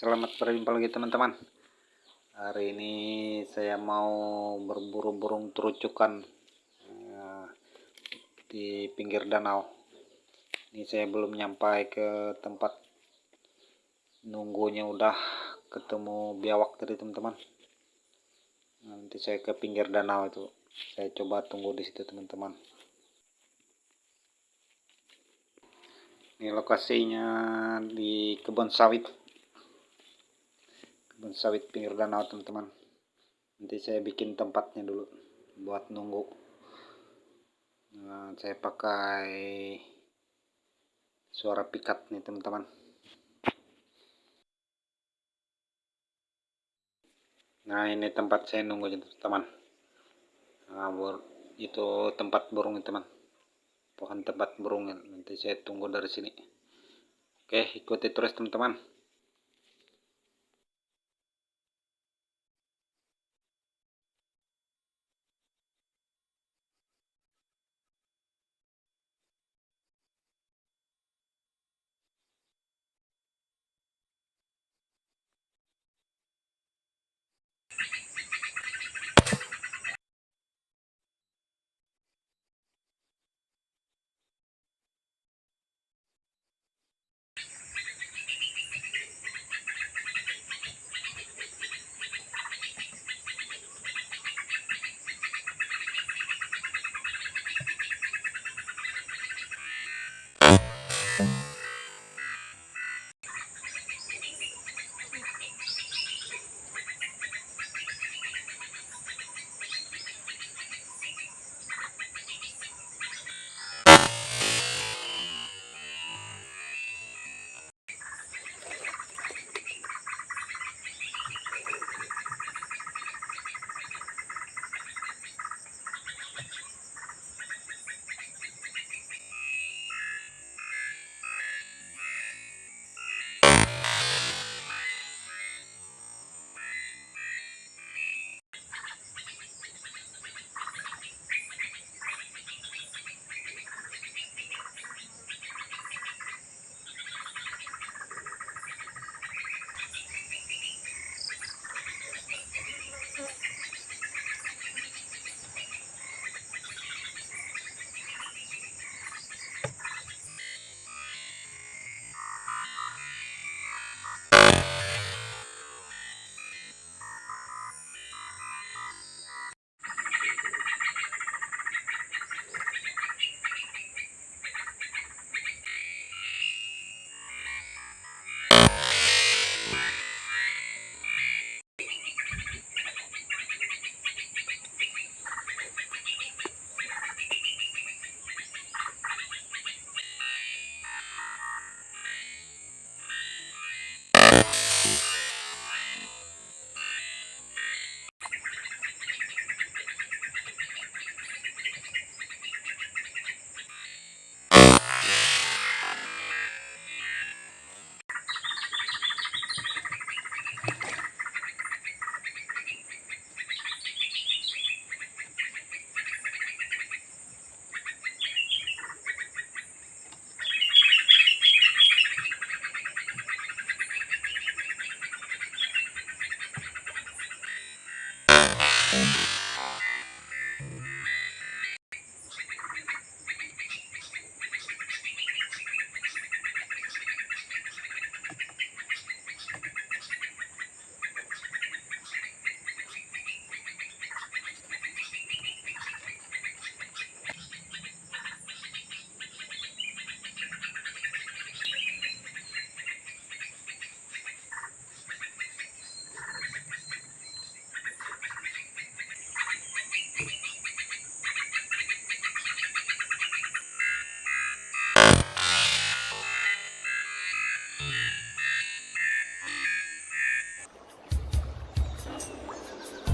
Selamat berjumpa lagi teman-teman. Hari ini saya mau berburu burung terucukan di pinggir danau. Ini saya belum nyampai ke tempat nunggunya, udah ketemu biawak tadi teman-teman. Nanti saya ke pinggir danau itu. Saya coba tunggu di situ teman-teman. Ini lokasinya di kebun sawit pinggir danau teman-teman. Nanti saya bikin tempatnya dulu buat nunggu. Saya pakai suara pikat nih teman-teman. Nah, ini tempat saya nunggu teman. Itu tempat burung teman, pohon tempat burung. Nanti saya tunggu dari sini. Oke, ikuti terus teman-teman.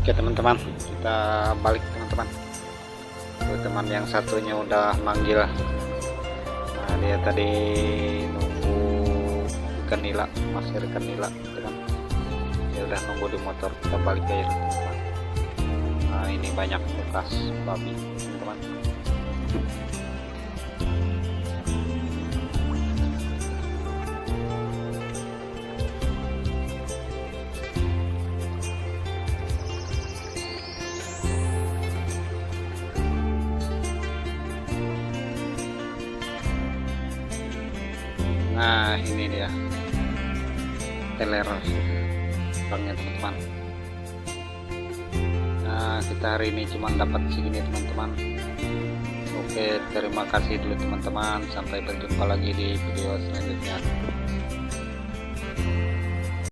Oke teman-teman, kita balik teman-teman. Teman yang satunya udah manggil. Nah, dia tadi nunggu ikan nila, masih ikan nila teman. Dia udah nunggu di motor, kita balik aja teman-teman. Nah, ini banyak bekas babi teman-teman. Nah ini dia teler bangnya teman-teman. Nah kita hari ini cuma dapat segini teman-teman. Oke, terima kasih dulu teman-teman, sampai berjumpa lagi di video selanjutnya.